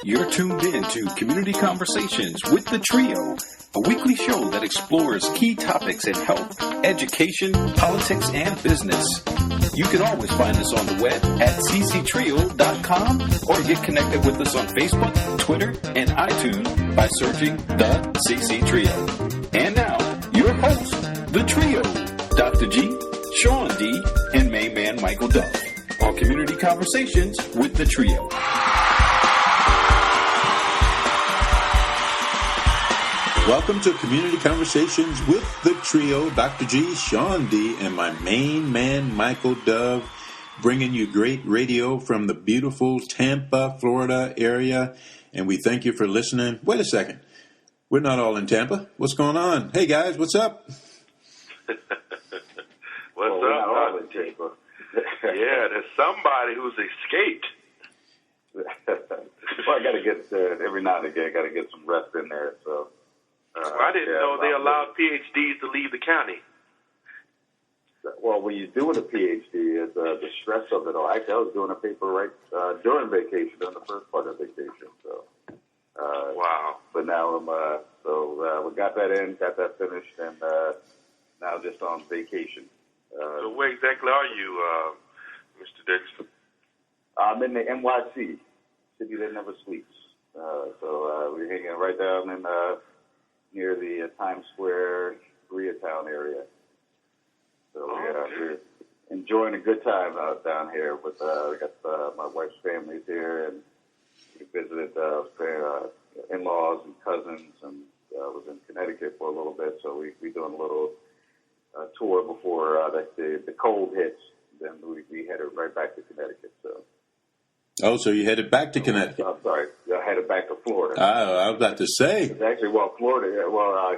You're tuned in to Community Conversations with the Trio, a weekly show that explores key topics in health, education, politics, and business. You can always find us on the web at cctrio.com or get connected with us on Facebook, Twitter, and iTunes by searching The CC Trio. And now, your hosts, the Trio, Dr. G, Sean D, and main man Michael Duff, on Community Conversations with the Trio. Welcome to Community Conversations with the Trio, Dr. G, Sean D, and my main man, Michael Dove, bringing you great radio from the beautiful Tampa, Florida area, and we thank you for listening. Wait a second. We're not all in Tampa. What's going on? Hey, guys, what's up? What's up, all in Tampa? Yeah, there's somebody who's escaped. Well, I got to get, every now and again, I got to get some rest in there, so... I didn't know they allowed PhDs to leave the county. Well, when you're doing a PhD, it's the stress of it all. Actually, I was doing a paper right during vacation, during the first part of vacation. So, wow. But now we got that in, got that finished, and now just on vacation. So where exactly are you, Mr. Dixon? I'm in the NYC, city that never sleeps. So we're hanging right down in near the Times Square, Koreatown area. So we're enjoying a good time out down here. With we got my wife's family's here, and we visited in-laws and cousins, and was in Connecticut for a little bit. So we doing a little tour before the cold hits. Then we headed right back to Connecticut. So you headed back to Connecticut? I'm sorry, I headed back to Florida. I was about to say. It's actually,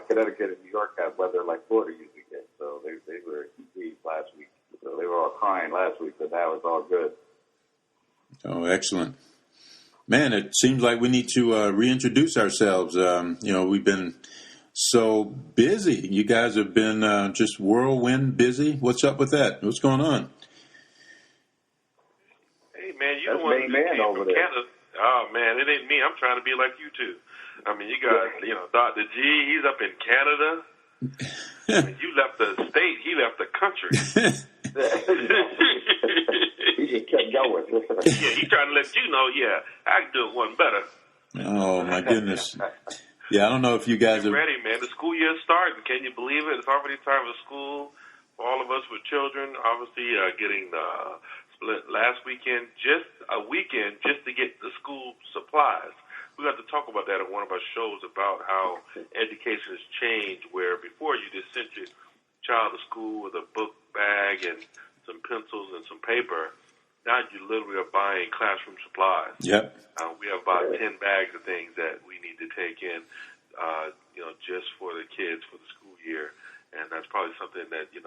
Connecticut and New York have weather like Florida usually gets. So they were heat last week. So they were all crying last week, but now it's all good. Oh, excellent. Man, it seems like we need to reintroduce ourselves. We've been so busy. You guys have been just whirlwind busy. What's up with that? What's going on? Man, you the one who came from Canada. Oh, man, it ain't me. I'm trying to be like you two. I mean, you got, Dr. G, he's up in Canada. You left the state. He left the country. He just kept going. Yeah, he's trying to let you know, I can do it one better. Oh, my goodness. Yeah, I don't know if you guys are are ready, man. The school year's starting. Can you believe it? It's already time for school for all of us with children. Obviously, getting the last weekend, just a weekend, just to get the school supplies. We got to talk about that on one of our shows about how education has changed, where before you just sent your child to school with a book bag and some pencils and some paper. Now you literally are buying classroom supplies. Yep. We have about 10 bags of things that we need to take in, just for the kids for the school year. And that's probably something that, is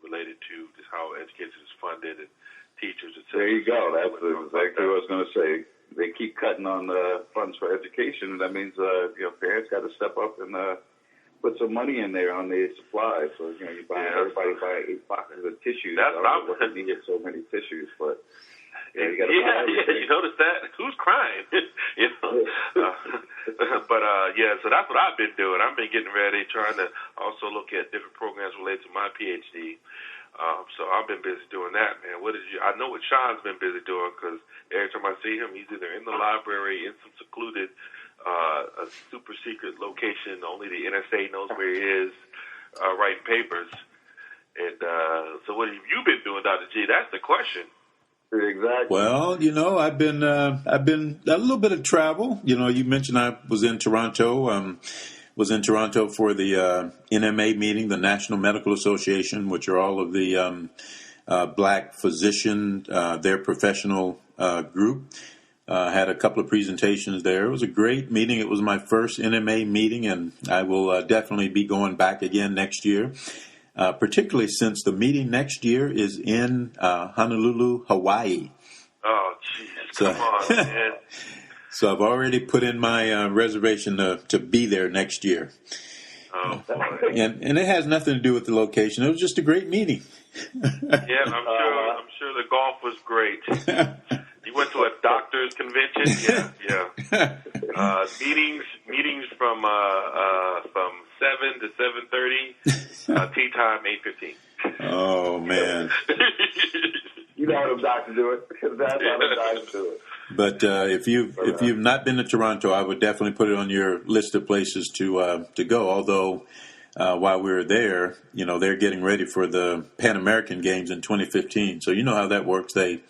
related to just how education is funded and teachers, et cetera. There you go. That's exactly what I was going to say. They keep cutting on the funds for education, and that means parents got to step up and put some money in there on the supplies. So everybody buy 8 boxes of tissues. That's what I'm saying. You get so many tissues, but you got to buy everything. You notice that? Who's crying? So that's what I've been doing. I've been getting ready, trying to also look at different programs related to my PhD. So I've been busy doing that, man. I know what Sean's been busy doing, because every time I see him, he's either in the library, in some secluded, a super secret location, only the NSA knows where he is, writing papers. And so what have you been doing, Dr. G? That's the question. Exactly. Well, I've been a little bit of travel. You mentioned I was in Toronto. Was in Toronto for the NMA meeting, the National Medical Association, which are all of the black physician, their professional group. Had a couple of presentations there. It was a great meeting. It was my first NMA meeting, and I will definitely be going back again next year. Particularly since the meeting next year is in Honolulu, Hawaii. Oh, jeez, come on, man. So I've already put in my reservation to be there next year. Oh, boy. And it has nothing to do with the location. It was just a great meeting. Yeah, I'm sure the golf was great. You went to a doctor's convention? kitchen. Yeah. Meetings from 7 to 7:30. Tea time 8:15. Oh man. You know how them doctors do it. That's how them doctors do it. But if you've not been to Toronto, I would definitely put it on your list of places to go. Although while we were there, they're getting ready for the Pan American Games in 2015. So you know how that works. They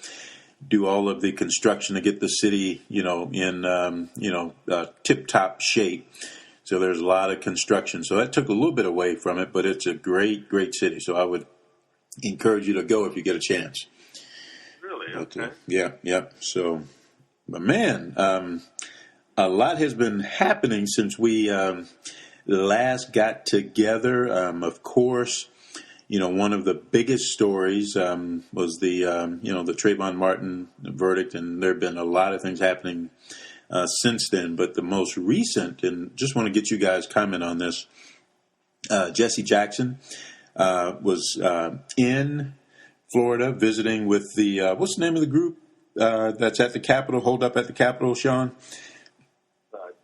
do all of the construction to get the city, in tip-top shape. So there's a lot of construction. So that took a little bit away from it, but it's a great, great city. So I would encourage you to go if you get a chance. Really? But, Okay. yeah. So, but man, a lot has been happening since we last got together. Of course, one of the biggest stories was the Trayvon Martin verdict, and there have been a lot of things happening since then. But the most recent, and just want to get you guys' comment on this, Jesse Jackson was in Florida visiting with the, what's the name of the group that's at the Capitol, hold up at the Capitol, Sean?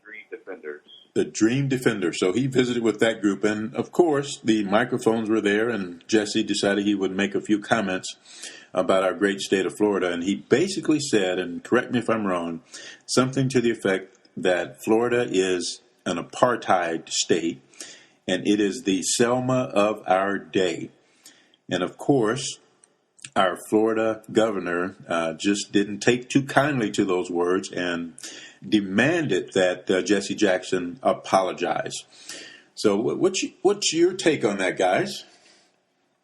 Dream Defenders. The Dream Defender. So he visited with that group, and of course the microphones were there, and Jesse decided he would make a few comments about our great state of Florida, and he basically said, and correct me if I'm wrong, something to the effect that Florida is an apartheid state, and it is the Selma of our day. And of course, our Florida governor just didn't take too kindly to those words and demanded that Jesse Jackson apologize. So what's your take on that, guys?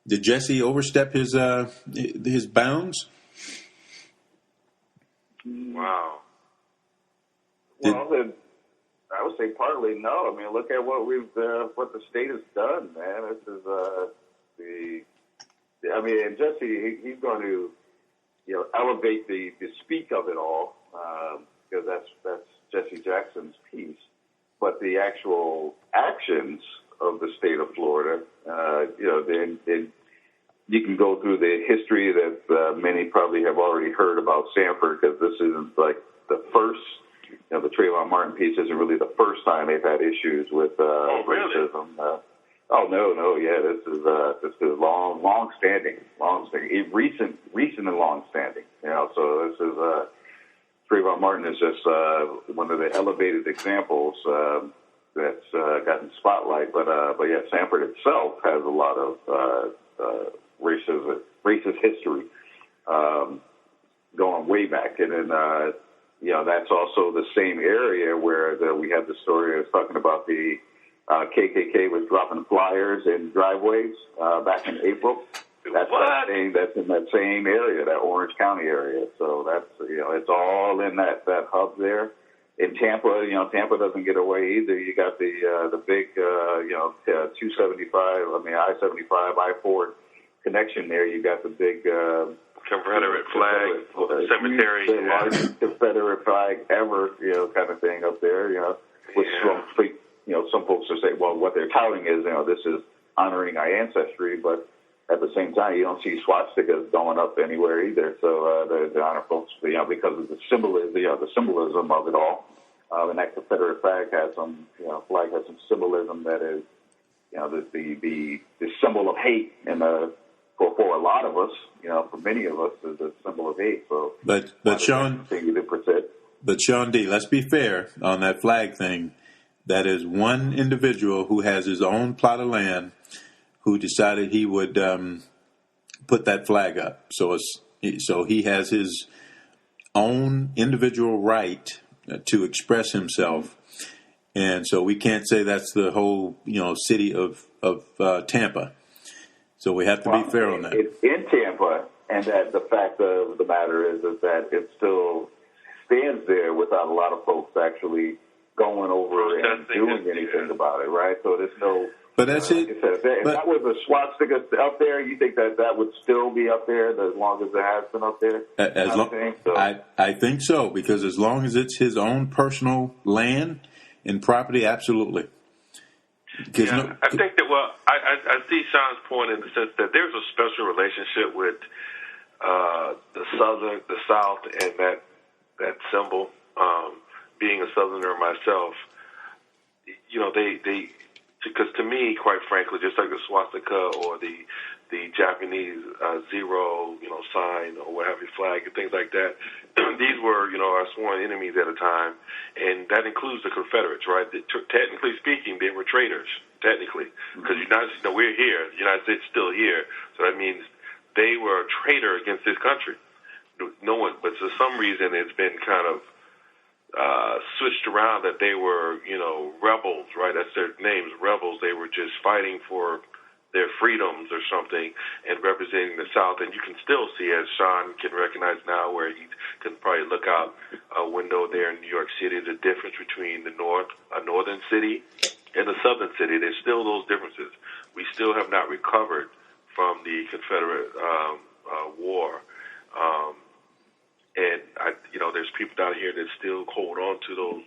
Did Jesse overstep his bounds? Wow. Well, I would say partly no. I mean, look at what what the state has done, man. This is and Jesse, he's going to, elevate the speak of it all, because that's Jesse Jackson's piece. But the actual actions of the state of Florida, then you can go through the history that many probably have already heard about Sanford, because this isn't like the first. The Trayvon Martin piece isn't really the first time they've had issues with racism. This is long standing, recent and long standing. So this is Trayvon Martin is just one of the elevated examples that's gotten spotlight. But yeah, Sanford itself has a lot of racist history going way back, and then that's also the same area where we had the story I was talking about. The KKK was dropping flyers in driveways back in April. That's in that same area, that Orange County area. So that's it's all in that hub there. In Tampa, Tampa doesn't get away either. You got the big 275. I-75, I-4 connection there. You got the big Confederate flag, cemetery, the largest Confederate flag ever, kind of thing up there. Which some folks are saying, well, what they're touting is, this is honoring our ancestry, but at the same time, you don't see swastikas going up anywhere either. So the honor folks, because of the symbolism of it all, and that Confederate flag has some symbolism that is, the symbol of hate, and for a lot of us, for many of us, is a symbol of hate. So, but Sean, D, let's be fair on that flag thing. That is one individual who has his own plot of land who decided he would put that flag up. So he has his own individual right to express himself, and so we can't say that's the whole city of Tampa. So we have to be fair on that. It's in Tampa, and that the fact of the matter is that it still stands there without a lot of folks actually going over and doing anything about it, right? So there's no. But that's it. If that was a swastika up there, you think that would still be up there as long as it has been up there? I think so, because as long as it's his own personal land and property, absolutely. I think that. Well, I see Sean's point in the sense that there's a special relationship with the South, and that symbol. being a Southerner myself, because to me, quite frankly, just like the swastika or the Japanese zero, sign or what have you, flag and things like that, these were, our sworn enemies at a time, and that includes the Confederates, right? Technically speaking, they were traitors, technically, because we're here, the United States is still here, so that means they were a traitor against this country. No one, but for some reason, it's been kind of switched around that they were, rebels, right? That's their names, rebels. They were just fighting for their freedoms or something and representing the South. And you can still see, as Sean can recognize now, where he can probably look out a window there in New York City, the difference between a northern city and a southern city. There's still those differences. We still have not recovered from the Confederate war. And there's people down here that still hold on to those,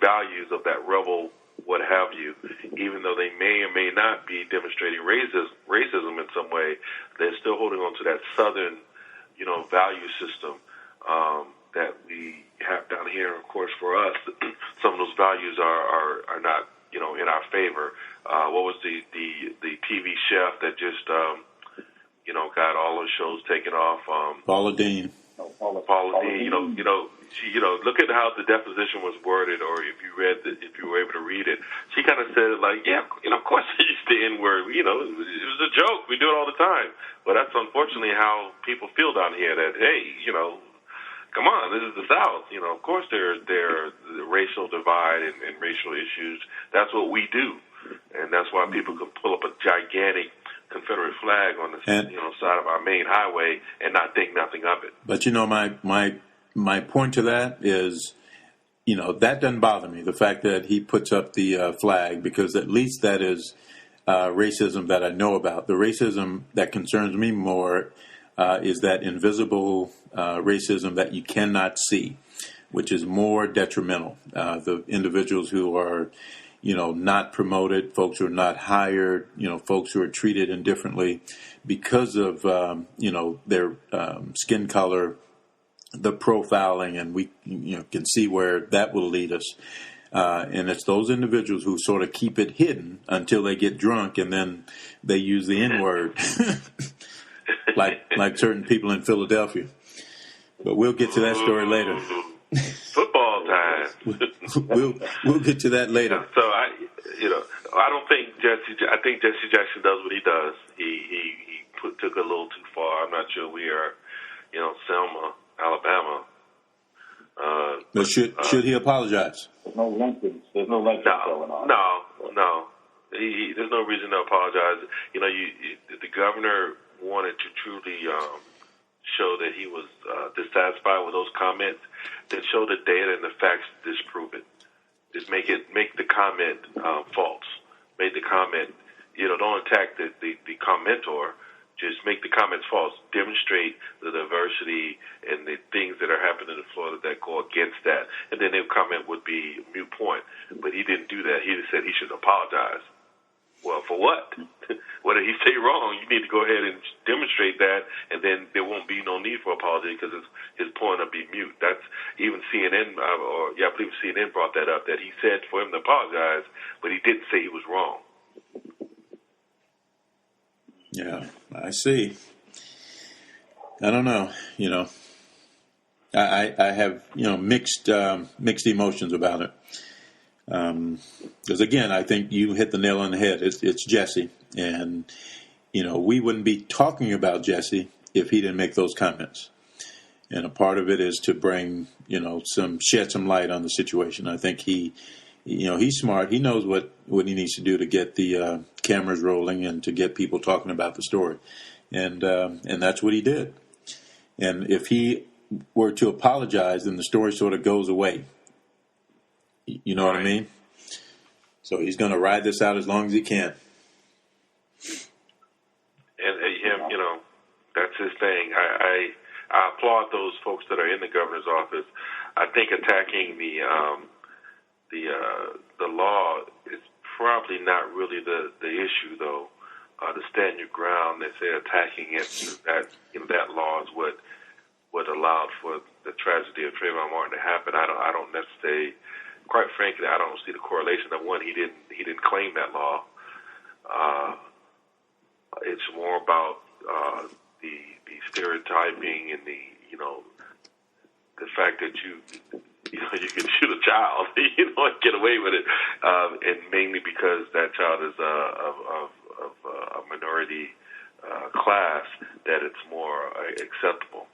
values of that rebel, what have you, even though they may or may not be demonstrating racism in some way. They're still holding on to that Southern, value system that we have down here. And of course, for us, some of those values are not, in our favor. What was the TV chef that just, got all those shows taken off? Paula Deen. Paula Deen, look at how the deposition was worded, or if you were able to read it. She kind of said it like, of course they used the N-word. It was a joke. We do it all the time. But that's unfortunately how people feel down here. That come on, this is the South. Of course there the racial divide and racial issues. That's what we do, and that's why people can pull up a gigantic Confederate flag on the side of our main highway and not think nothing of it. But my point to that is, that doesn't bother me. The fact that he puts up the flag, because at least that is racism that I know about. The racism that concerns me more is that invisible racism that you cannot see, which is more detrimental. The individuals who are not promoted, folks who are not hired, folks who are treated indifferently because of, their skin color, the profiling, and we, can see where that will lead us. And it's those individuals who sort of keep it hidden until they get drunk and then they use the N-word, like certain people in Philadelphia. But we'll get to that story later. Football time. we'll get to that later. So I don't think I think Jesse Jackson does what he does. He took a little too far. I'm not sure we are, Selma, Alabama. But should he apologize? There's no lynching going on. No. There's no reason to apologize. The governor wanted to truly show that he was dissatisfied with those comments. Then show the data and the facts to disprove it. Just make the comment false. Make the comment, don't attack the commentor. Just make the comments false. Demonstrate the diversity and the things that are happening in Florida that go against that. And then their comment would be a moot point. But he didn't do that. He just said he should apologize. Well, for what? What did he say wrong? You need to go ahead and demonstrate that, and then there won't be no need for apology because his point will be mute. That's even CNN, I believe CNN brought that up, that he said for him to apologize, but he didn't say he was wrong. Yeah, I see. I don't know. I have mixed emotions about it. Because again, I think you hit the nail on the head. It's Jesse, and we wouldn't be talking about Jesse if he didn't make those comments. And a part of it is to bring shed some light on the situation. I think he's smart. He knows what he needs to do to get the cameras rolling and to get people talking about the story, and that's what he did. And if he were to apologize, then the story sort of goes away. You know what I mean? So he's going to ride this out as long as he can. And him, that's his thing. I applaud those folks that are in the governor's office. I think attacking the law is probably not really the issue, though. To stand your ground and say attacking it, that law is what allowed for the tragedy of Trayvon Martin to happen. I don't necessarily, quite frankly, I don't see the correlation. Of one, he didn't claim that law. It's more about the stereotyping and the fact that you can shoot a child, and get away with it, and mainly because that child is of a minority class, that it's more acceptable,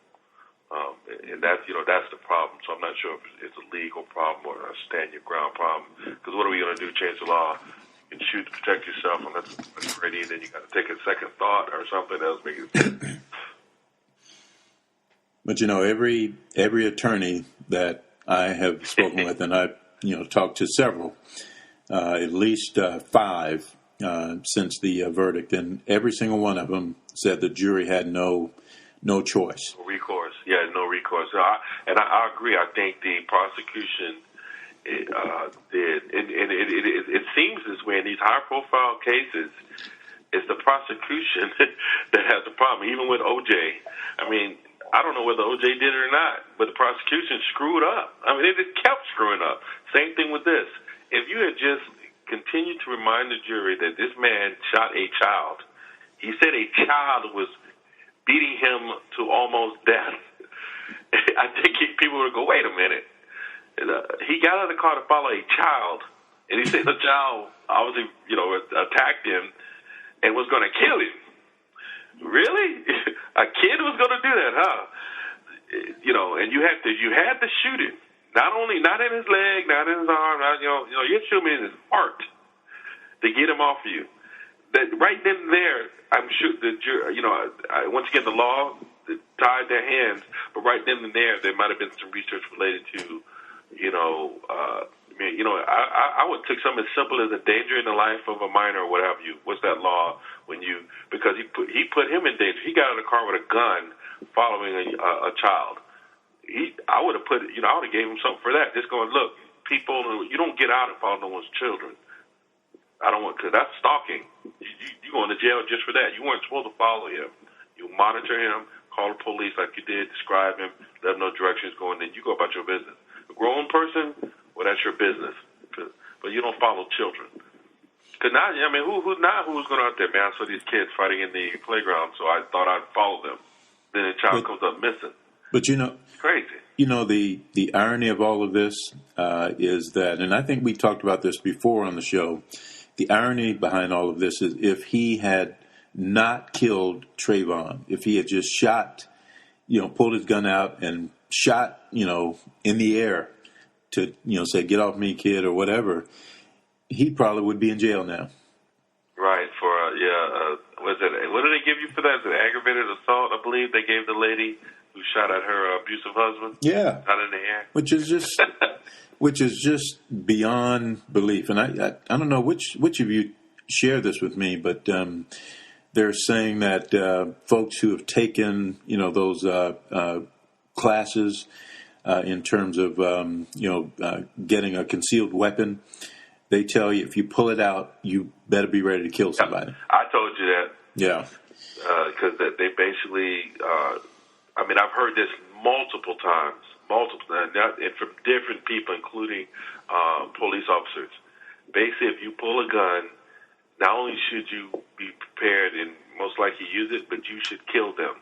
and that's the problem. So I'm not sure if it's a legal problem or a stand your ground problem. Because what are we going to do? Change the law? You can shoot to protect yourself, and that's ready. Then you got to take a second thought or something else. Make it. But every attorney that I have spoken with, and I've talked to several, at least 5 since the verdict, and every single one of them said the jury had no choice. No recourse, yeah, no recourse. And I agree. I think the prosecution did, and it seems this way in these high-profile cases. It's the prosecution that has the problem. Even with O.J., I mean, I don't know whether O.J. did it or not, but the prosecution screwed up. I mean, they just kept screwing up. Same thing with this. If you had just continued to remind the jury that this man shot a child, he said a child was beating him to almost death, I think people would go, wait a minute. He got out of the car to follow a child, and he said the child obviously, attacked him and was going to kill him. Really? A kid was going to do that, huh? And you had to shoot him. Not in his leg, not in his arm. You shoot him in his heart to get him off of you. That right then and there, I'm sure the jury. Once again, the law tied their hands, but right then and there might have been some research related to, I would take something as simple as a danger in the life of a minor or what have you. What's that law because he put him in danger. He got out of the car with a gun following a child. I would have gave him something for that. Just going, look, people, you don't get out and follow no one's children. Because that's stalking. You going to jail just for that. You weren't supposed to follow him. You monitor him, call the police like you did, describe him, let them know directions going, then you go about your business. A grown person, well, that's your business. But you don't follow children. Because now, who's going out there, man? I saw these kids fighting in the playground, so I thought I'd follow them. Then the child comes up missing. But crazy. The irony of all of this is that, and I think we talked about this before on the show, the irony behind all of this is if he had not killed Trayvon, if he had just shot, pulled his gun out and shot, in the air to, say, get off me, kid, or whatever, he probably would be in jail now. Right, what did they give you for that? Is it aggravated assault, I believe they gave the lady who shot at her abusive husband? Yeah. Shot in the air. Which is just beyond belief. And I don't know which of you share this with me, but they're saying that folks who have taken, those classes in terms of, getting a concealed weapon, they tell you if you pull it out, you better be ready to kill somebody. I told you that. Yeah. Because they basically, I've heard this multiple times, and from different people, including police officers. Basically, if you pull a gun, not only should you be prepared and most likely use it, but you should kill them.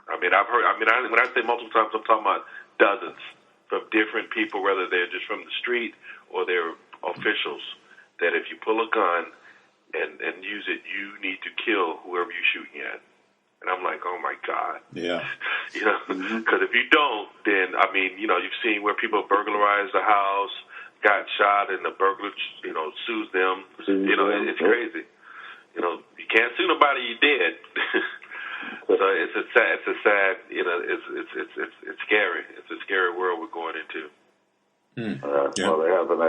When I say multiple times, I'm talking about dozens from different people, whether they're just from the street or they're officials, that if you pull a gun and use it, you need to kill whoever you're shooting at. And I'm like, oh my God. Yeah. Because if you don't, then, you've seen where people burglarized the house, got shot, and the burglar, sues them. It's crazy. You can't sue nobody you dead. So it's sad, it's scary. It's a scary world we're going into. Yeah. Well, they're having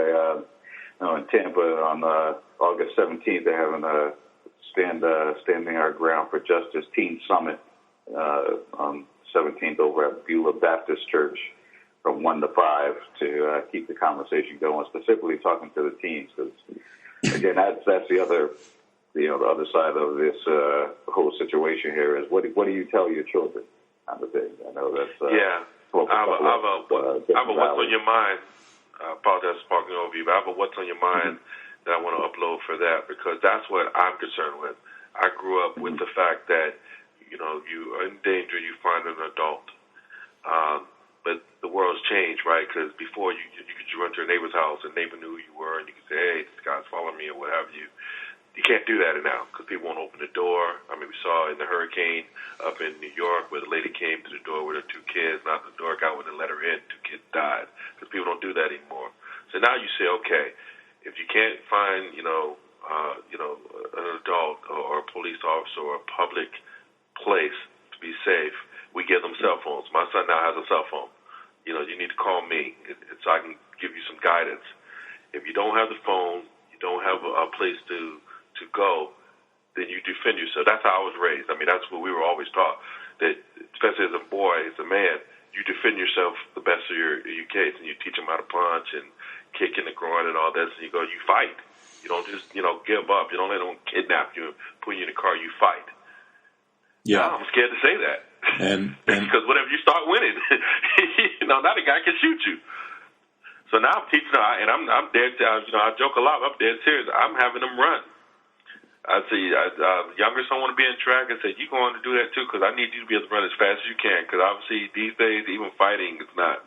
in Tampa on August 17th, they're having a Standing Our Ground for Justice Teen Summit on 17th over at Beulah Baptist Church from 1 to 5 to keep the conversation going, specifically talking to the teens. Because, again, that's the other, the other side of this whole situation here is what do you tell your children kind of thing. I know that's... I have a what's on your mind. I apologize for talking over you, but I have a what's on your mind that I want to upload for that, because that's what I'm concerned with. I grew up with the fact that, you are in danger, you find an adult. But the world's changed, right? Because before you could run to a neighbor's house and neighbor knew who you were, and you could say, hey, this guy's following me or what have you. You can't do that now because people won't open the door. I mean, we saw in the hurricane up in New York where the lady came to the door with her 2 kids, knocked the door, guy wouldn't let her in, 2 kids died, because people don't do that anymore. So now you say, okay, if you can't find, an adult or a police officer or a public place to be safe, we give them cell phones. My son now has a cell phone. You need to call me so I can give you some guidance. If you don't have the phone, you don't have a place to go, then you defend yourself. That's how I was raised. I mean, that's what we were always taught, that especially as a boy, as a man, you defend yourself the best of your case, and you teach them how to punch and kick in the groin and all this, and you fight. You don't just, give up. You don't let them kidnap you, put you in the car, you fight. Yeah. Now I'm scared to say that. And because whenever you start winning, now the guy can shoot you. So now I'm teaching, and I'm dead, I joke a lot, I'm dead serious. I'm having them run. I see, younger son want to be in track. I said, you going to do that too, because I need you to be able to run as fast as you can, because obviously these days, even fighting is not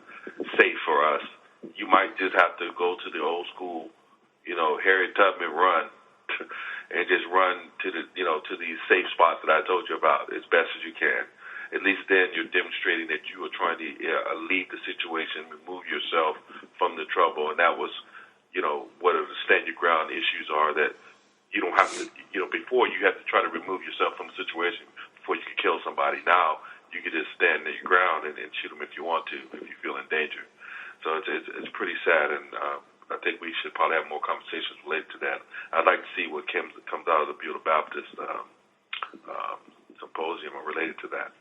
safe for us. You might just have to go to the old school, Harriet Tubman run, and just run to to these safe spots that I told you about as best as you can. At least then you're demonstrating that you are trying to leave the situation, remove yourself from the trouble, and that was, what the stand your ground issues are, that you don't have to, before you have to try to remove yourself from the situation before you can kill somebody. Now you can just stand your ground and shoot them if you want to, if you feel in danger. So it's pretty sad, and I think we should probably have more conversations related to that. I'd like to see what comes out of the Beulah Baptist symposium or related to that.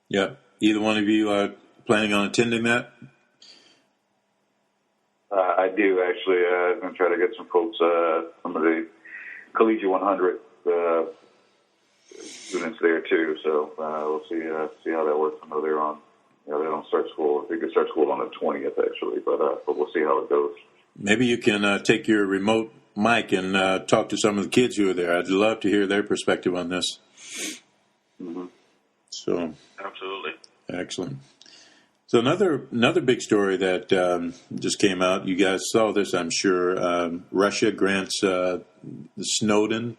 Yeah. Either one of you are planning on attending that? I do, actually. I'm going to try to get some folks, some of the Collegiate 100 students there too. So we'll see how that works. I know they're on. They don't start school. They could start school on the 20th actually, but we'll see how it goes. Maybe you can take your remote mic and talk to some of the kids who are there. I'd love to hear their perspective on this. Mm-hmm. So absolutely excellent. So another big story that just came out. You guys saw this, I'm sure. Russia grants Snowden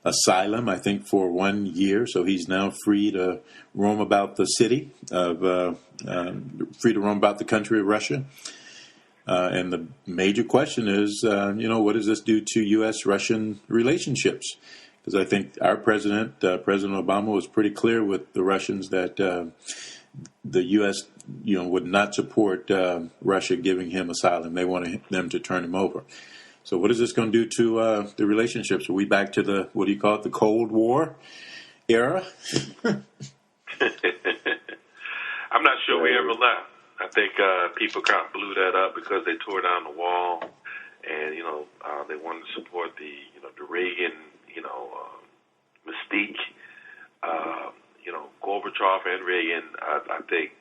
asylum, I think, for 1 year. So he's now free to roam about the city free to roam about the country of Russia. And the major question is, what does this do to U.S.-Russian relationships? Because I think our president, President Obama, was pretty clear with the Russians that the U.S. would not support Russia giving him asylum. They wanted them to turn him over. So what is this going to do to the relationships? Are we back to the, what do you call it, the Cold War era? I'm not sure we ever left. I think people kind of blew that up because they tore down the wall, and they wanted to support the Reagan mystique. Gorbachev and Reagan, I think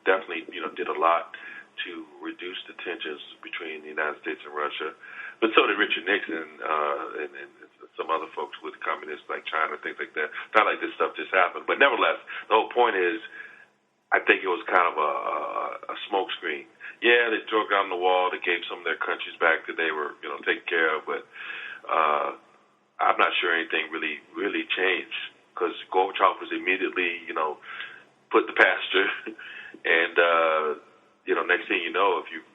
definitely did a lot to reduce the tensions between the United States and Russia, but so did Richard Nixon and some other folks with communists like China, things like that. Not like this stuff just happened, but nevertheless, the whole point is, I think it was kind of a smokescreen. Yeah, they tore down the wall. They gave some of their countries back that they were, taken care of. But I'm not sure anything really changed, because Gorbachev was immediately, put the pasture, and next thing you know, if you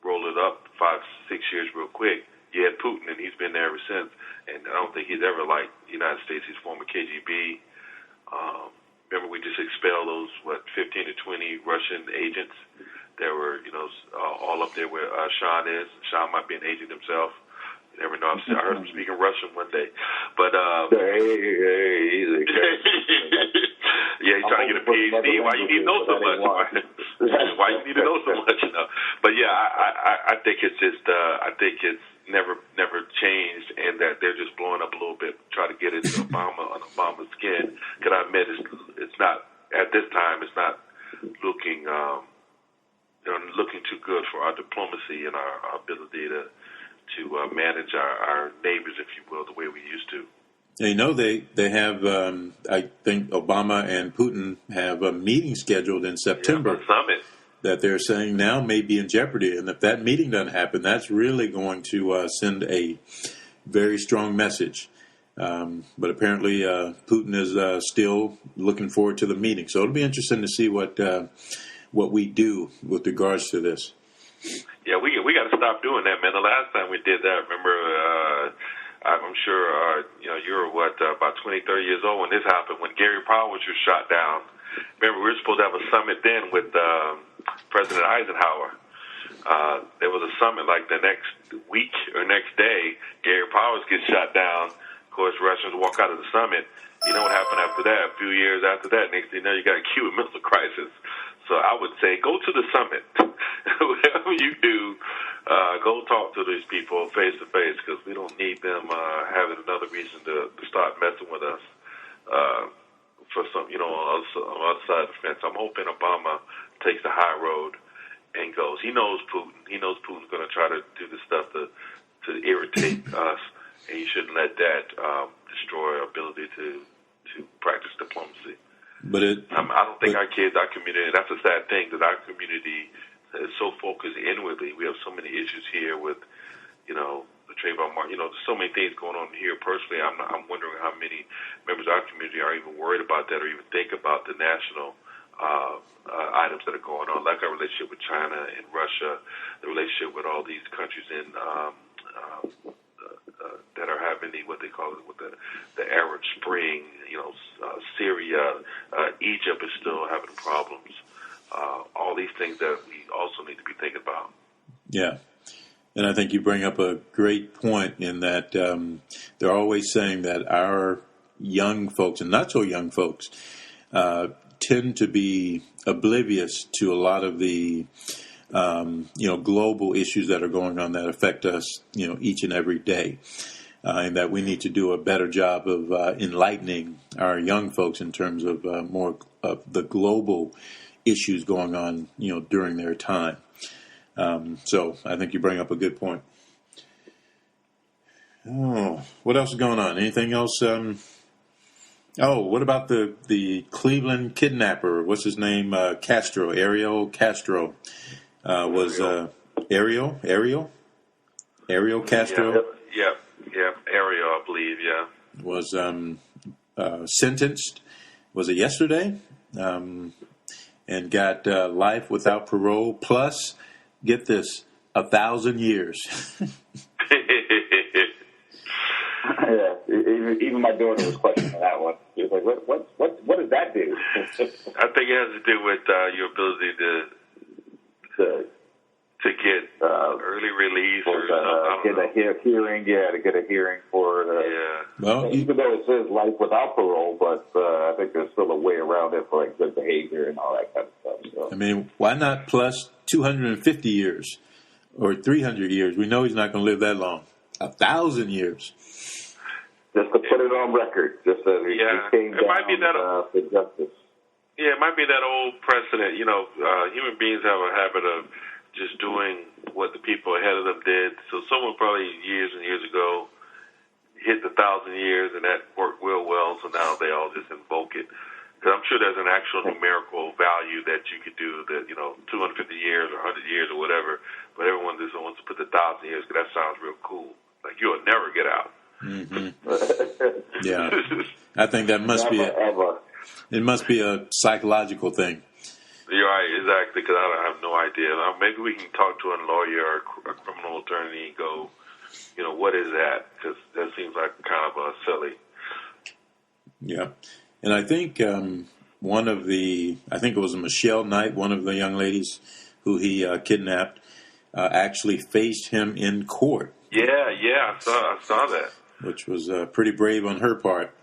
roll it up 5-6 years real quick, you had Putin, and he's been there ever since. And I don't think he's ever liked the United States. He's former KGB. Remember, we just expelled those 15 to 20 Russian agents that were all up there where Sean is. Sean might be an agent himself. You never know. I heard him speaking Russian one day, but easy. Yeah, he's trying to get a PhD. Why you need to know so much? Why you need to know so much? But yeah, I think it's just I think it's never changed, and that they're just blowing up a little bit, try to get Obama's skin. Because I admit it's not at this time. It's not looking, looking too good for our diplomacy and our ability to manage our neighbors, if you will, the way we used to. You know, they have, I think Obama and Putin have a meeting scheduled in September. A summit. That they're saying now may be in jeopardy. And if that meeting doesn't happen, that's really going to send a very strong message. But apparently Putin is still looking forward to the meeting. So it'll be interesting to see what we do with regards to this. Yeah, we got to stop doing that, man. The last time we did that, remember, I'm sure, you were about 20, 30 years old when this happened, when Gary Powers was shot down. Remember, we were supposed to have a summit then with President Eisenhower. There was a summit like the next week or next day. Gary Powers gets shot down. Of course, Russians walk out of the summit. You know what happened after that? A few years after that, next thing you know, you got a Cuban Missile Crisis. So I would say go to the summit. Whatever you do, go talk to these people face to face, because we don't need them having another reason to start messing with us for some, on the other side of the fence. I'm hoping Obama takes the high road and goes. He knows Putin. He knows Putin's going to try to do this stuff to irritate us, and you shouldn't let that destroy our ability to practice diplomacy. But I don't think our kids, our community, that's a sad thing, that our community is so focused inwardly. We have so many issues here with, the Trayvon Martin, there's so many things going on here personally. I'm wondering how many members of our community are even worried about that or even think about the national items that are going on, like our relationship with China and Russia, the relationship with all these countries in that are having what they call it, with the Arab Spring, Syria, Egypt is still having problems. All these things that we also need to be thinking about. Yeah. And I think you bring up a great point in that they're always saying that our young folks, and not so young folks, tend to be oblivious to a lot of the global issues that are going on that affect us, each and every day. And that we need to do a better job of enlightening our young folks in terms of more of the global issues going on, during their time. So I think you bring up a good point. Oh, what else is going on? Anything else? What about the Cleveland kidnapper? What's his name? Castro, Ariel Castro. Was Ariel Castro? Yeah, Ariel, I believe, yeah. Was sentenced, was it yesterday? And got life without parole, plus, get this, 1,000 years. Yeah, even my daughter was questioning that one. She was like, what does that do? I think it has to do with your ability to get early release or get a hearing. Yeah, to get a hearing for Well, even though it says life without parole, but I think there's still a way around it for like good behavior and all that kind of stuff. So. I mean, why not plus 250 years or 300 years? We know he's not going to live that long. 1,000 years. Just to put it on record, just that he came down might be that for justice. Yeah, it might be that old precedent. Human beings have a habit of just doing what the people ahead of them did. So someone probably years and years ago hit the 1,000 years, and that worked real well. So now they all just invoke it. Because I'm sure there's an actual numerical value that you could do that, 250 years or 100 years or whatever. But everyone just wants to put the 1,000 years because that sounds real cool. Like you'll never get out. Mm-hmm. Yeah, I think that must be it must be a psychological thing. You're right, exactly, because I have no idea. Maybe we can talk to a lawyer or a criminal attorney and go, what is that? Because that seems like kind of silly. Yeah, and I think I think it was Michelle Knight, one of the young ladies who he kidnapped, actually faced him in court. Yeah, I saw that. Which was pretty brave on her part.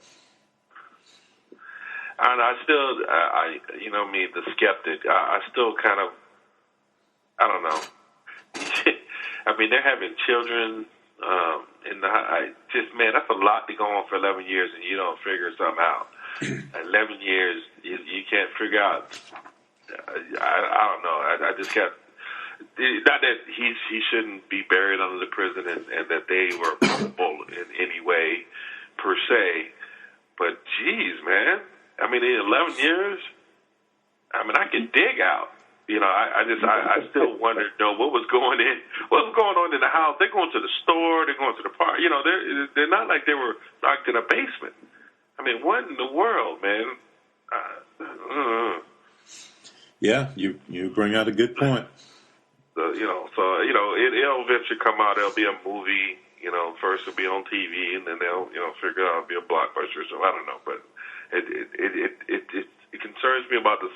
And I still, me, the skeptic, I still kind of, I don't know. I mean, they're having children that's a lot to go on for 11 years and you don't figure something out. 11 years, you can't figure out I don't know. I just got. Not that he shouldn't be buried under the prison and that they were culpable in any way per se, but geez, man. I mean, in 11 years, I mean, I can dig out. I still wonder, what was going on in the house. They're going to the store, they're going to the park. They're not like they were locked in a basement. I mean, what in the world, man? Yeah, you bring out a good point. It'll eventually come out. There'll be a movie. First it'll be on TV, and then they'll figure out it'll be a blockbuster. So I don't know, but it concerns me about the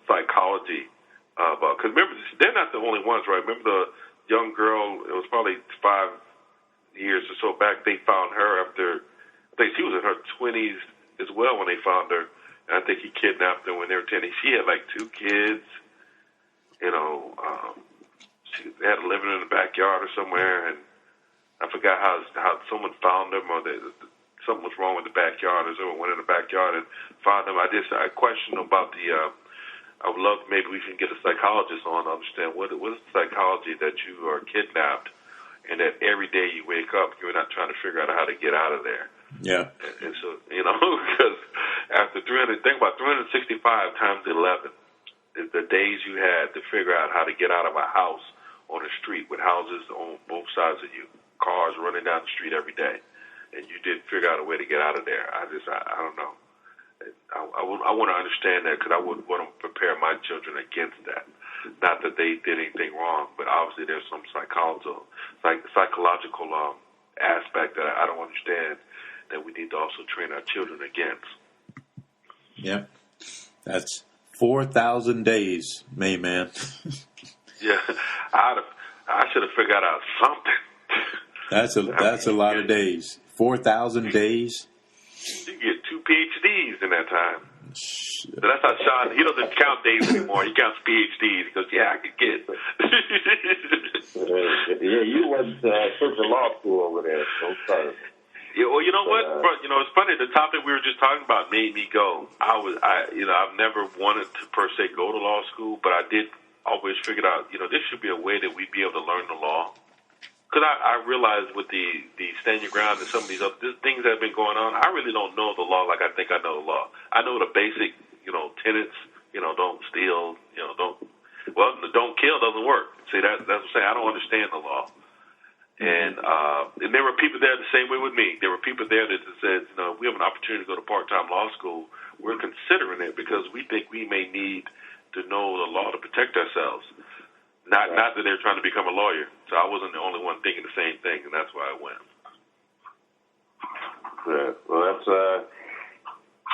psychology. Because remember, they're not the only ones, right? Remember the young girl? It was probably 5 years or so back. They found her after, I think she was in her 20s as well when they found her. And I think he kidnapped her when they were 10. She had like 2 kids. She had living in the backyard or somewhere, and I forgot how someone found them, or something was wrong with the backyard, or someone went in the backyard and found them. I questioned about the. I would love maybe we can get a psychologist on to understand what is the psychology that you are kidnapped, and that every day you wake up you're not trying to figure out how to get out of there. Yeah. And so because after think about 365 times 11 is the days you had to figure out how to get out of a house on the street with houses on both sides of you, cars running down the street every day, and you didn't figure out a way to get out of there. I don't know. I want to understand that, because I would want to prepare my children against that. Not that they did anything wrong, but obviously there's some psychological aspect that I don't understand that we need to also train our children against. Yeah, that's 4,000 days, man. Yeah, I should have figured out something. That's a lot of days. 4,000 days. You get 2 PhDs in that time. So that's how Sean, he doesn't count days anymore. He counts PhDs. He goes, yeah, I could get it. Yeah, you went to law school over there. So sorry. Yeah, well, you know what? It's funny. The topic we were just talking about made me go. I've never wanted to per se go to law school, but I did always figured out, this should be a way that we'd be able to learn the law. Because I realized with the stand your ground and some of these other things that have been going on, I really don't know the law like I think I know the law. I know the basic, tenets, don't steal, don't kill doesn't work. See, that's what I'm saying. I don't understand the law. And there were people there the same way with me. There were people there that said, we have an opportunity to go to part-time law school. We're considering it because we think we may need to know the law to protect ourselves. Not that they're trying to become a lawyer. So I wasn't the only one thinking the same thing, and that's why I went. Yeah, well, that's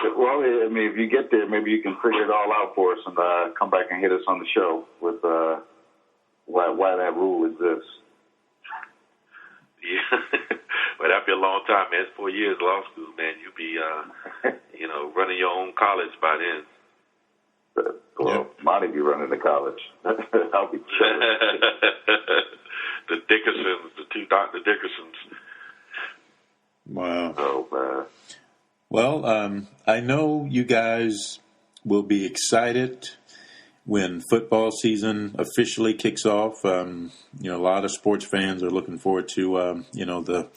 if you get there, maybe you can figure it all out for us and come back and hit us on the show with why that rule exists. Yeah, but that'd be a long time, man. It's 4 years law school, man. You'll be, running your own college by then. Well, Monty be running the college. I'll be chilling. The Dickersons, the 2 Dr. Dickersons. Wow. Oh, man. Well, I know you guys will be excited when football season officially kicks off. A lot of sports fans are looking forward to, the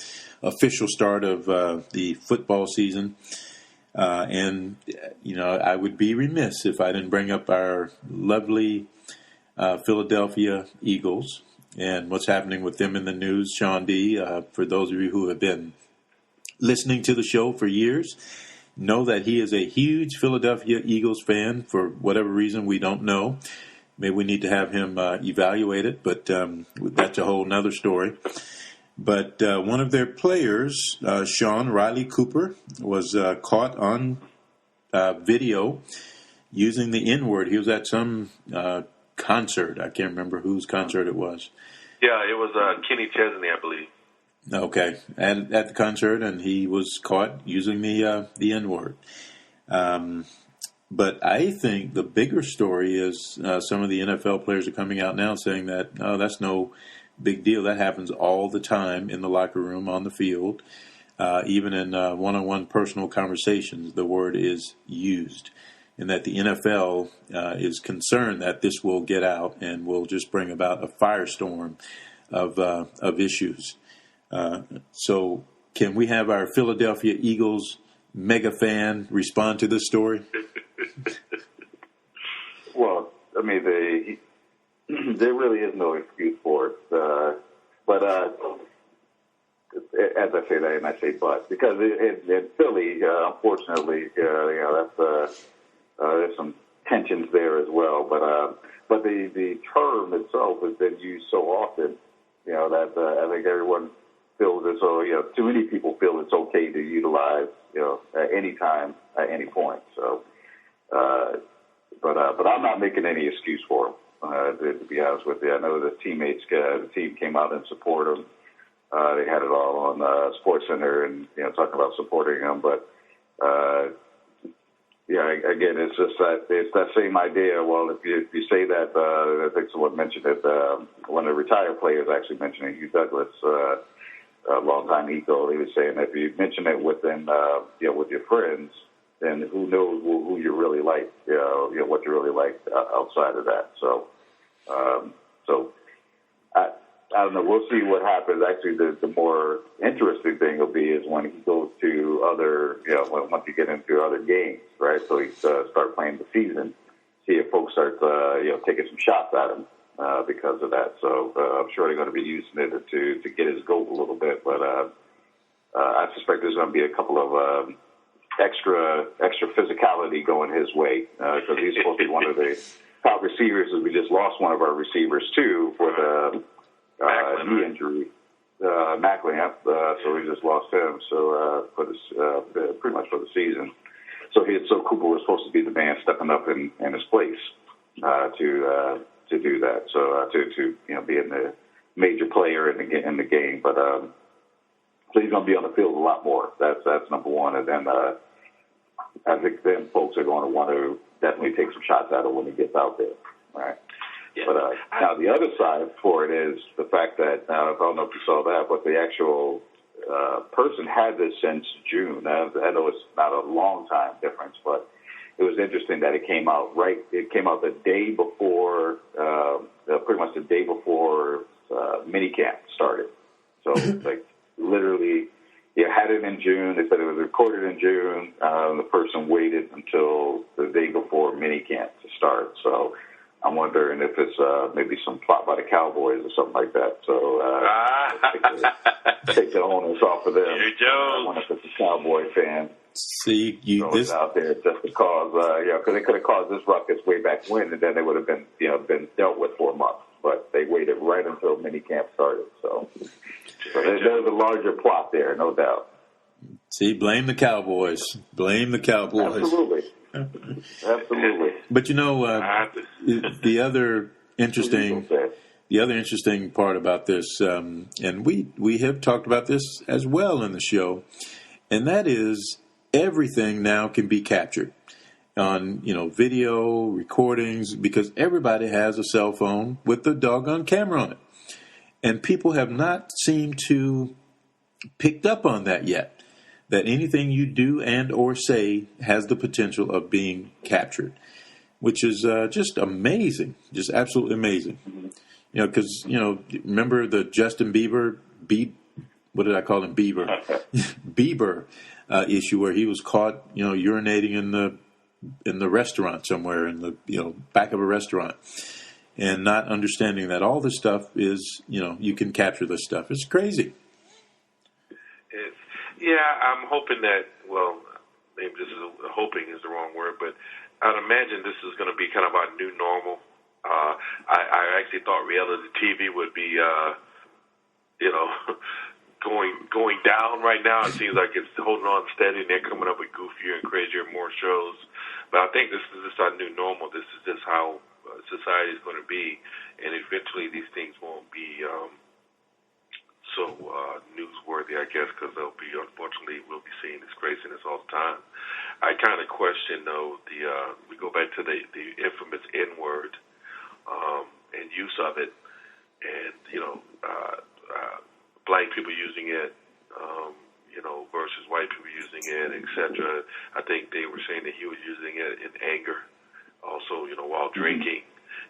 official start of the football season. I would be remiss if I didn't bring up our lovely Philadelphia Eagles and what's happening with them in the news. Sean D., for those of you who have been listening to the show for years, know that he is a huge Philadelphia Eagles fan. For whatever reason, we don't know. Maybe we need to have him evaluated, but that's a whole nother story. But one of their players, Sean Riley Cooper, was caught on video using the N-word. He was at some concert. I can't remember whose concert it was. Yeah, it was Kenny Chesney, I believe. Okay, at the concert, and he was caught using the N-word. But I think the bigger story is some of the NFL players are coming out now saying that, oh, that's no big deal. That happens all the time in the locker room, on the field, even in one-on-one personal conversations. The word is used. and that the NFL is concerned that this will get out and will just bring about a firestorm of issues. So can we have our Philadelphia Eagles mega fan respond to this story? Well, I mean, there really is no excuse for it. But as I say that, and I say but, because in Philly, unfortunately, there's some tensions there as well. But the term itself has been used so often, that I think everyone feels as though, too many people feel it's okay to utilize, at any time, at any point. So, but I'm not making any excuse for them, to be honest with you. I know the teammates, the team came out and supported them. They had it all on SportsCenter and, talking about supporting them. But, again, it's just that same idea. Well, if you say that, I think someone mentioned it, one of the retired players actually mentioned it, Hugh Douglas, a longtime Eagle. He was saying that if you mention it within, with your friends, then who knows who you really like, what you really like outside of that. So, I don't know. We'll see what happens. Actually, the more interesting thing will be is when he goes to other, once you get into other games, right? So he start playing the season, see if folks start, taking some shots at him because of that. So I'm sure they're going to be using it to get his goat a little bit. But I suspect there's going to be a couple of extra physicality going his way because he's supposed to be one of the top receivers. We just lost one of our receivers too for the knee injury, Macklin. So we just lost him. So for this, pretty much for the season. So Cooper was supposed to be the man stepping up in his place to do that. So to be in the major player in the game. But so he's going to be on the field a lot more. That's number one. And then I think then folks are going to want to definitely take some shots at him when he gets out there. Right. Yeah. But now the other side for it is the fact that, I don't know if you saw that, but the actual person had this since June. I know it's not a long time difference, but it was interesting that it came out the day before, pretty much the day before minicamp started. So like literally, you had it in June. They said it was recorded in June. The person waited until the day before minicamp to start. So I'm wondering if it's maybe some plot by the Cowboys or something like that. So take the onus off of them. I wonder if it's a Cowboy fan. See, this out there just because, because they could have caused this ruckus way back when, and then they would have been dealt with for a month. But they waited right until minicamp started. So there's a larger plot there, no doubt. See, blame the Cowboys. Blame the Cowboys. Absolutely. But the other interesting part about this, and we have talked about this as well in the show, and that is everything now can be captured on video recordings because everybody has a cell phone with the doggone camera on it, and people have not seemed to picked up on that yet. That anything you do and or say has the potential of being captured, which is just amazing, just absolutely amazing. Because remember the Justin Bieber, what did I call him, Bieber, Bieber issue where he was caught, urinating in the restaurant somewhere in the back of a restaurant, and not understanding that all this stuff is you can capture this stuff. It's crazy. Yeah, I'm hoping that, well, maybe hoping is the wrong word, but I'd imagine this is going to be kind of our new normal. I actually thought reality TV would be, going down right now. It seems like it's holding on steady, and they're coming up with goofier and crazier, more shows. But I think this is just our new normal. This is just how society is going to be, and eventually these things won't be so newsworthy, I guess, because unfortunately, we'll be seeing this craziness all the time. I kind of question, though, we go back to the infamous N-word and use of it, and, black people using it, versus white people using it, etc. I think they were saying that he was using it in anger, also, while drinking,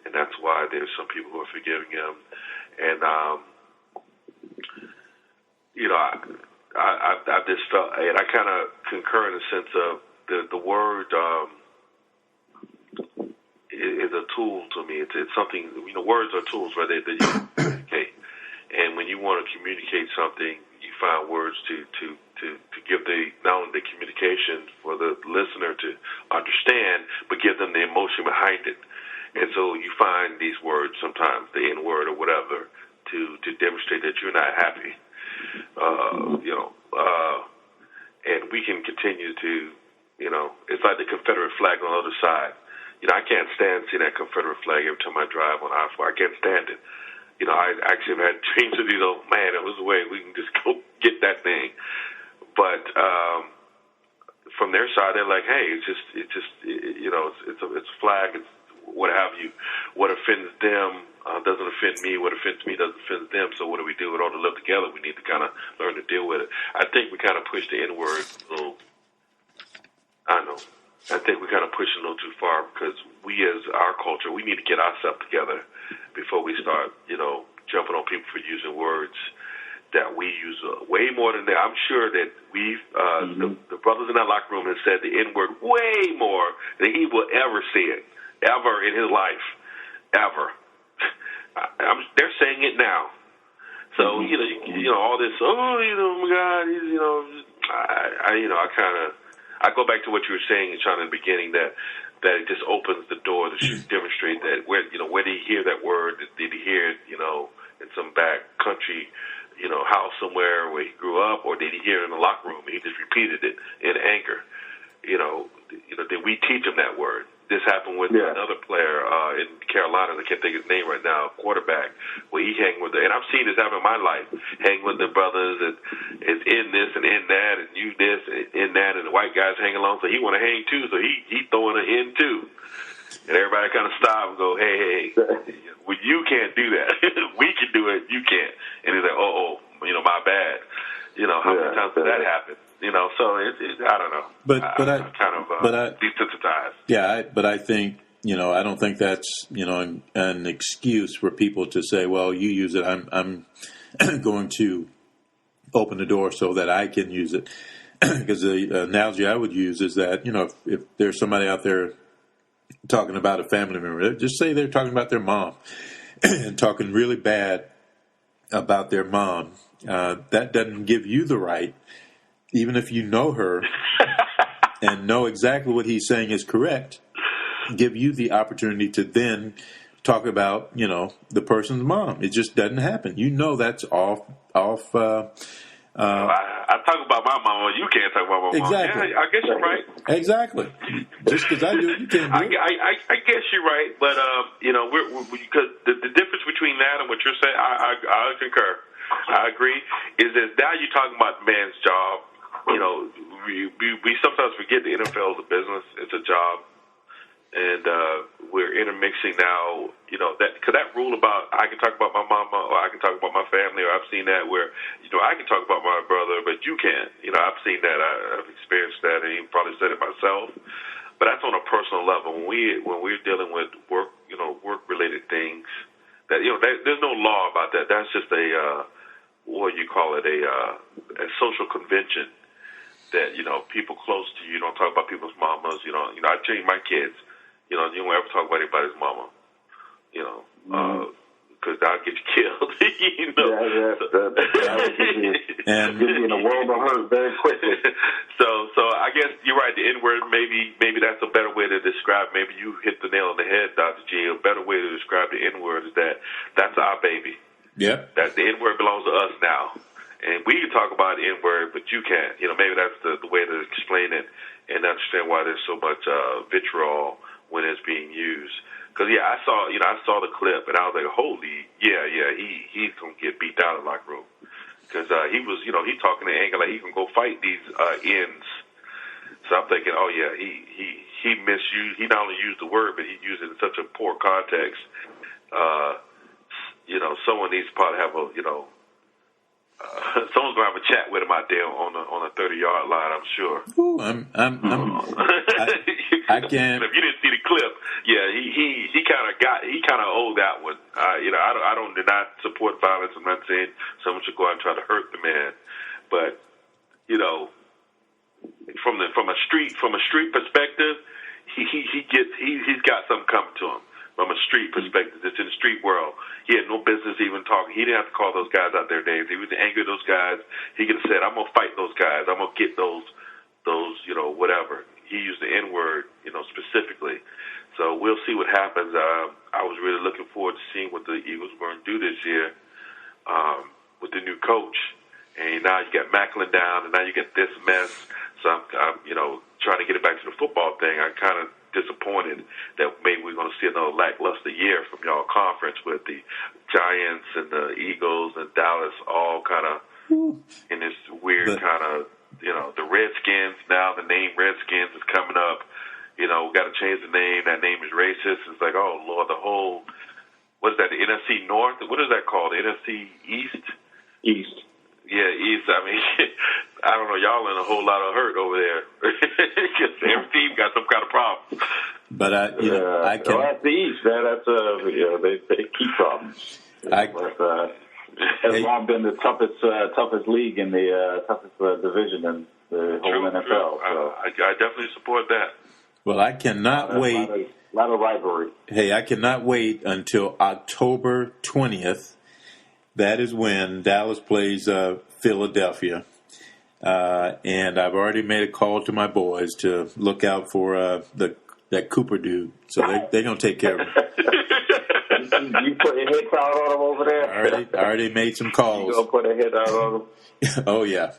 and that's why there's some people who are forgiving him. And I just felt, and I kind of concur in the sense of the word is a tool to me. It's something. Words are tools, right? That you communicate, and when you want to communicate something, you find words to give not only the communication for the listener to understand, but give them the emotion behind it. And so you find these words, sometimes the N word or whatever, to demonstrate that you're not happy. And we can continue to, it's like the Confederate flag on the other side. I can't stand seeing that Confederate flag every time I drive on I-4. I can't stand it. I actually have had dreams of these. Oh man, it was a way we can just go get that thing. But from their side, they're like, hey, it's a flag. It's what have you. What offends them doesn't offend me. What offends me doesn't offend them. So what do we do? In order to live together, we need to kind of learn to deal with it. I think we kind of push the N-word a little. I know. I think we kind of push it a little too far because we, as our culture, we need to get ourselves together before we start, jumping on people for using words that we use way more than that. I'm sure that we've, the brothers in that locker room have said the N-word way more than he will ever see it, ever in his life, ever. They're saying it now. So, all this, oh my God, I go back to what you were saying, Sean, in the beginning, that it just opens the door to demonstrate that where did he hear that word? Did he hear it, in some back country, house somewhere where he grew up, or did he hear it in the locker room and he just repeated it in anger? Did we teach him that word? This happened with another player in Carolina. I can't think of his name right now, quarterback, where he hang with and I've seen this happen in my life, hang with the brothers and is in this and in that and you this and in that, and the white guys hang along, so he want to hang too, so he throwing an in too. And everybody kind of stop and go, hey, well, you can't do that. We can do it, you can't. And he's like, my bad. How many times did that happen? So I don't know. But I'm kind of desensitized. Yeah, but I think, I don't think that's, an excuse for people to say, well, you use it. I'm going to open the door so that I can use it. Because the analogy I would use is that, if there's somebody out there talking about a family member, just say they're talking about their mom and talking really bad about their mom. That doesn't give you the right, even if you know her and know exactly what he's saying is correct, give you the opportunity to then talk about, the person's mom. It just doesn't happen. That's off. I talk about my mama. You can't talk about my mom. Exactly. Yeah, I guess you're right. Exactly. Just because I do it, you can't do it. I guess you're right, but because the difference between that and what you're saying, I concur. I agree. Is that now you're talking about man's job? We sometimes forget the NFL is a business; it's a job, and we're intermixing now. That rule about I can talk about my mama or I can talk about my family, or I've seen that where I can talk about my brother, but you can't. I've seen that. I've experienced that, and even probably said it myself. But that's on a personal level. When we're dealing with work, work related things, that there's no law about that. That's just what you call it, a social convention that, people close to you don't talk about people's mamas. I train my kids, you don't ever talk about anybody's mama, because that'll get you killed, And get you in a world of hurt very quickly. So I guess you're right. The N-word, maybe that's a better way to describe. Maybe you hit the nail on the head, Dr. G. A better way to describe the N-word is that's our baby. Yeah. That the N-word belongs to us now. And we can talk about the N-word, but you can't. Maybe that's the way to explain it and understand why there's so much vitriol when it's being used. Because, I saw the clip, and I was like, holy, he's going to get beat down in the locker room. Because he was, he's talking to anger like he can go fight these ends. So I'm thinking, he misused, he not only used the word, but he used it in such a poor context. Someone needs to probably have someone's gonna have a chat with him out there on a 30-yard line. I'm sure. Ooh, I can't. If you didn't see the clip, yeah, he kind of owed that one. I did not support violence. I'm not saying someone should go out and try to hurt the man, but from a street perspective, he's got something coming to him. From a street perspective, it's in the street world. He had no business even talking. He didn't have to call those guys out their names. He was angry at those guys. He could have said, "I'm gonna fight those guys. I'm gonna get those whatever." He used the N-word, specifically. So we'll see what happens. I was really looking forward to seeing what the Eagles were going to do this year with the new coach. And now you got Macklin down, and now you get this mess. So I'm trying to get it back to the football thing. I'm kind of disappointed that maybe we're going to see another lackluster year from y'all conference with the Giants and the Eagles and Dallas all kind of in this weird kind of, the Redskins. Now the name Redskins is coming up. We got to change the name. That name is racist. It's like, oh, Lord, the whole, what is that, the NFC North? What is that called? The NFC East? East. Yeah, East. I mean, I don't know. Y'all in a whole lot of hurt over there. Because every team got some kind of problem. But I can. Well, that's the East. They keep problems. Has long been the toughest league in the toughest division in the whole NFL. So. I definitely support that. Well, I cannot wait. A lot of rivalry. Hey, I cannot wait until October 20th. That is when Dallas plays Philadelphia. And I've already made a call to my boys to look out for that Cooper dude. So they're going to take care of him. You put your hits out on them over there? I already made some calls. You going to put a hit out on them? Oh, yeah.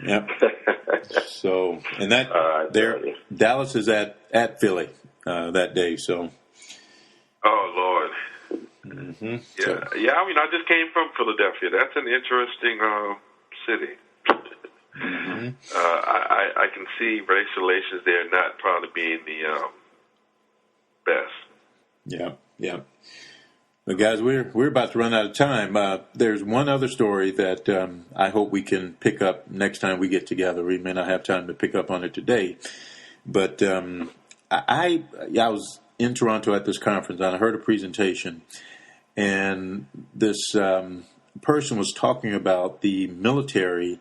Yep. So, and Dallas is at Philly that day, so. Oh, Lord. Mm-hmm. Yeah. I mean, I just came from Philadelphia. That's an interesting city. Mm-hmm. I can see race relations there not probably being the best. Yeah. Well, guys, we're about to run out of time. There's one other story that I hope we can pick up next time we get together. We may not have time to pick up on it today, but I was in Toronto at this conference and I heard a presentation, and this person was talking about the military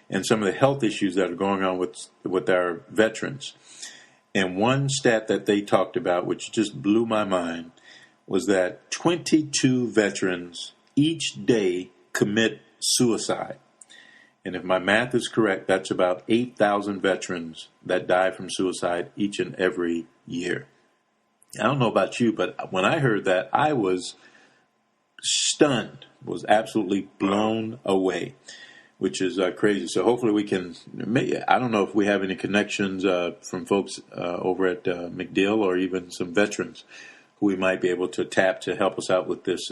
and some of the health issues that are going on with our veterans. And one stat that they talked about, which just blew my mind, was that 22 veterans each day commit suicide. And if my math is correct, that's about 8,000 veterans that die from suicide each and every year. I don't know about you, but when I heard that, I was stunned, was absolutely blown away, which is crazy. So hopefully we can, I don't know if we have any connections from folks over at MacDill or even some veterans who we might be able to tap to help us out with this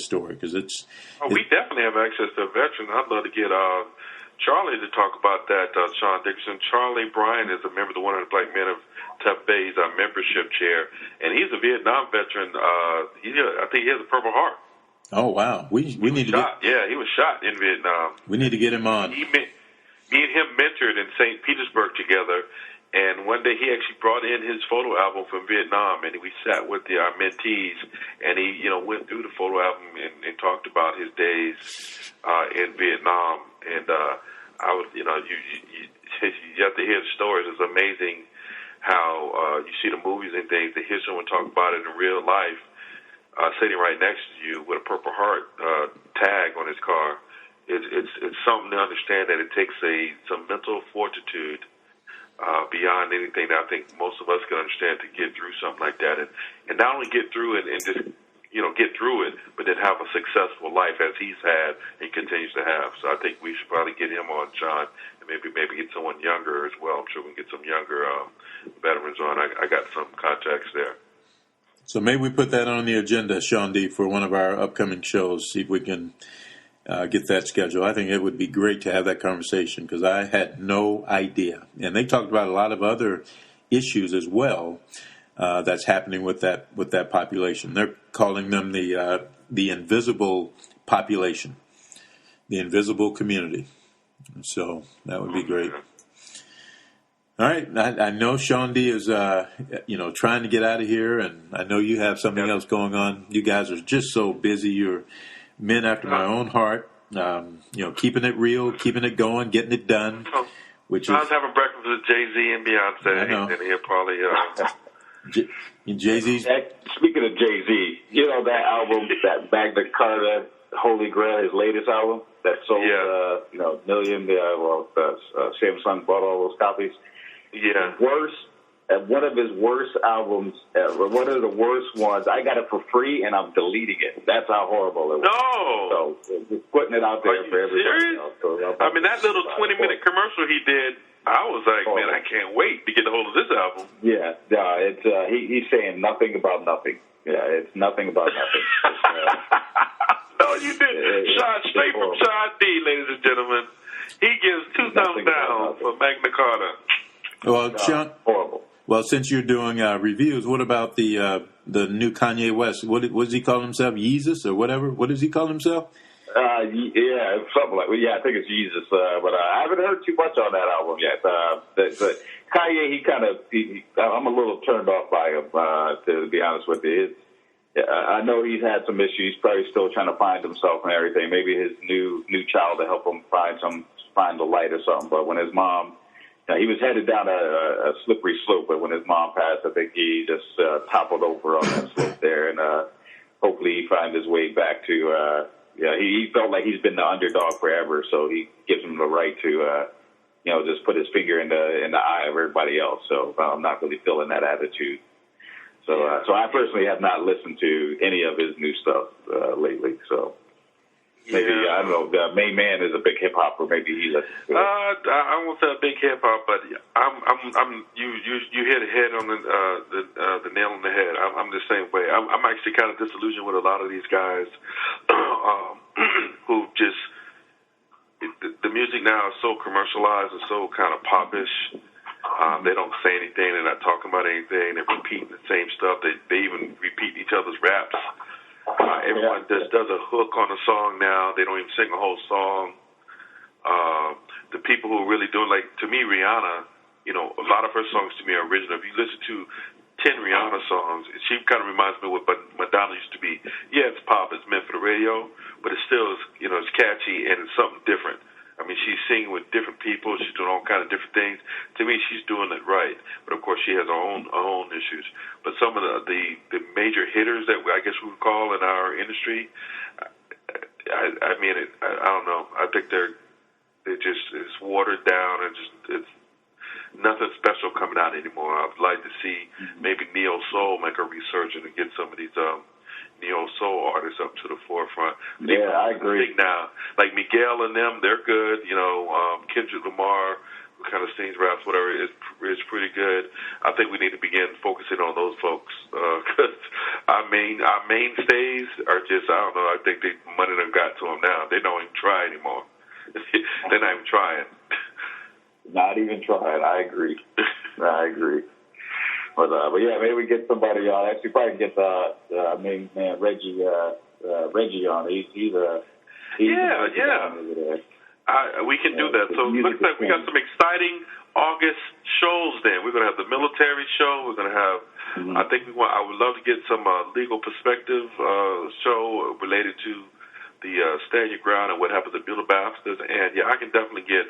story, because we definitely have access to a veteran. I'd love to get Charlie to talk about that, Sean Dixon. Charlie Bryan is a member of the 100 Black Men of Tampa Bay. He's our membership chair, and he's a Vietnam veteran. I think he has a Purple Heart. Oh, wow. We need to get... Yeah, he was shot in Vietnam. We need to get him on. Me and him mentored in St. Petersburg together, and one day he actually brought in his photo album from Vietnam, and we sat with our mentees, and he went through the photo album and talked about his days in Vietnam. And I was, you have to hear the stories. It's amazing how you see the movies and things, to hear someone talk about it in real life. Sitting right next to you with a Purple Heart tag on his car, it's something to understand that it takes some mental fortitude beyond anything that I think most of us can understand to get through something like that, and not only get through it and just get through it, but then have a successful life as he's had and continues to have. So I think we should probably get him on, John, and maybe get someone younger as well. I'm sure we can get some younger veterans on. I got some contacts there. So maybe we put that on the agenda, Sean D., for one of our upcoming shows, see if we can get that scheduled. I think it would be great to have that conversation, because I had no idea. And they talked about a lot of other issues as well that's happening with that population. They're calling them the invisible population. The invisible community. So that would be great. All right. I know Sean D is, trying to get out of here, and I know you have something else going on. You guys are just so busy. You're men after my own heart. Keeping it real, keeping it going, getting it done. I was having breakfast with Jay-Z and Beyonce, and he'll probably... Jay-Z's... Speaking of Jay-Z, that album, that Magna Carta, Holy Grail, his latest album, that sold, million, Samsung bought all those copies. Yeah. One of his worst albums ever, one of the worst ones. I got it for free, and I'm deleting it. That's how horrible it was. No! So, just putting it out there for everybody else. So, that little 20-minute commercial he did, I was like, man, I can't wait to get a hold of this album. Yeah, it's he's saying nothing about nothing. Yeah, it's nothing about nothing. No, you didn't. Straight from Sean D, ladies and gentlemen. He gives 2 thumbs down for Magna Carta. Well, Sean, horrible. Well, since you're doing reviews, what about the new Kanye West? What does he call himself? Yeezus or whatever? What does he call himself? Yeah, something like. Well, yeah, I think it's Jesus. But I haven't heard too much on that album yet. But Kanye, I'm a little turned off by him. To be honest with you, I know he's had some issues. He's probably still trying to find himself and everything. Maybe his new child to help him find the light or something. But when his mom. He was headed down a slippery slope, but when his mom passed, I think he just toppled over on that slope there, and hopefully he finds his way back to. He felt like he's been the underdog forever, so he gives him the right to, just put his finger in the eye of everybody else. So I'm not really feeling that attitude. So I personally have not listened to any of his new stuff lately. So. Maybe I don't know. The main man is a big hip hopper. Maybe he listens to it. I won't say a big hip hop, but you hit a head on the nail on the head. I'm the same way. I'm actually kind of disillusioned with a lot of these guys who just the music now is so commercialized and so kind of popish. They don't say anything. They're not talking about anything. They're repeating the same stuff. They even repeat each other's raps. Everyone just does a hook on a song now. They don't even sing a whole song. The people who are really doing, like, to me, Rihanna, a lot of her songs to me are original. If you listen to 10 Rihanna songs, she kind of reminds me of what Madonna used to be. Yeah, it's pop, it's meant for the radio, but it still is, it's catchy and it's something different. I mean, she's singing with different people. She's doing all kinds of different things. To me, she's doing it right. But, of course, she has her own issues. But some of the major hitters that I guess we would call in our industry, I don't know. I think it's watered down and it's nothing special coming out anymore. I'd like to see maybe neo soul make a resurgence and get some of these neo soul artists up to the forefront. Yeah, I agree. Now, like Miguel and them, they're good. Kendrick Lamar, who kind of sings, raps, whatever, is pretty good. I think we need to begin focusing on those folks because our mainstays are just, I don't know. I think the money done got to them now. They don't even try anymore. They're not even trying. Not even trying. I agree. But yeah, maybe we get somebody on. Actually, probably get main man Reggie on. He's we can do that. So it looks like we got some exciting August shows. Then we're going to have the military show. We're going to have. I would love to get some legal perspective show related to the Stand Your Ground and what happened to Bill Baxter. And I can definitely get.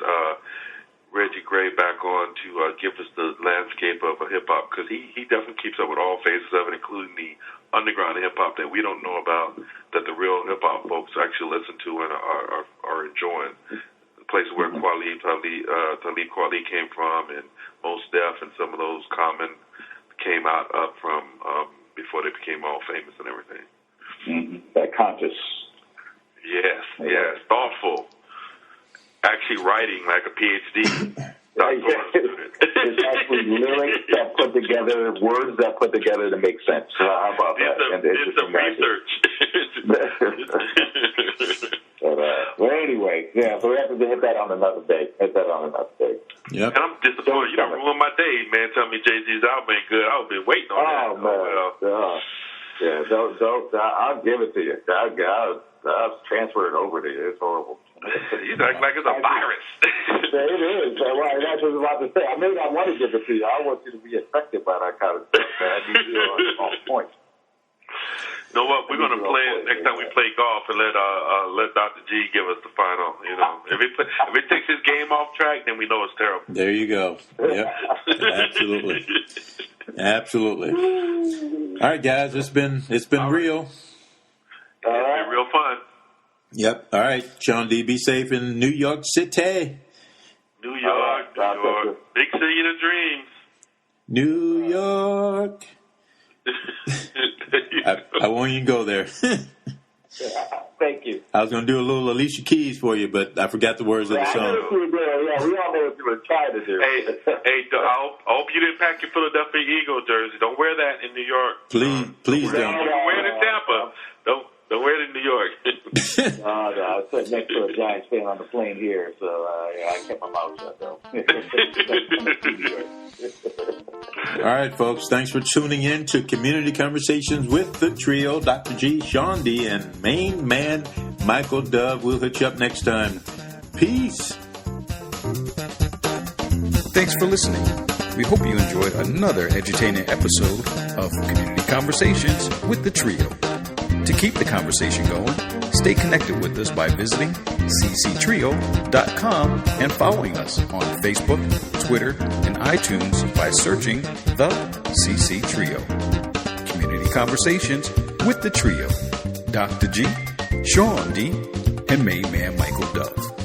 Reggie Gray back on to give us the landscape of hip-hop because he definitely keeps up with all phases of it, including the underground hip-hop that we don't know about that the real hip-hop folks actually listen to and are enjoying. The places where Talib Kweli came from and Mos Def and some of those Common came out up from before they became all famous and everything. That conscious. Yes, thoughtful. Actually writing like a PhD. It's actually lyrics that put together, words that put together to make sense. So how about that? It's some research. Well, anyway, so we have to hit that on another day. Yep. And I'm disappointed. You don't ruin my day, man. Tell me Jay-Z's album ain't good. I've been waiting on that. Man. Yeah, don't. I'll give it to you. I'll transfer it over to you. It's horrible. You act like it's a virus. It is. Well, that's what I was about to say. I may not want to give it to you. I want you to be affected by that kind of stuff. I need you on point. You know what? We're going to play it next time we play golf and let Dr. G give us the final. You know, if it takes his game off track, then we know it's terrible. There you go. Yep. Absolutely. Absolutely. All right, guys. It's been real. It's been real fun. Yep. All right, Sean D. Be safe in New York City. New York. Big city of dreams. New York. I won't even go there. Thank you. I was going to do a little Alicia Keys for you, but I forgot the words of the song. Yeah, we all know what you were trying to do. Hey, I hope you didn't pack your Philadelphia Eagle jersey. Don't wear that in New York. Please don't. Wear it in Tampa. Don't wear it in New York. No, I was sitting next to a Giants fan on the plane here, so I kept my mouth shut, though. All right, folks. Thanks for tuning in to Community Conversations with the trio, Dr. G, Sean D, and main man, Michael Dove. We'll hit you up next time. Peace. Thanks for listening. We hope you enjoyed another edutaining episode of Community Conversations with the trio. To keep the conversation going, stay connected with us by visiting cctrio.com and following us on Facebook, Twitter, and iTunes by searching The CC Trio. Community Conversations with the trio, Dr. G, Sean D, and main man Michael Dove.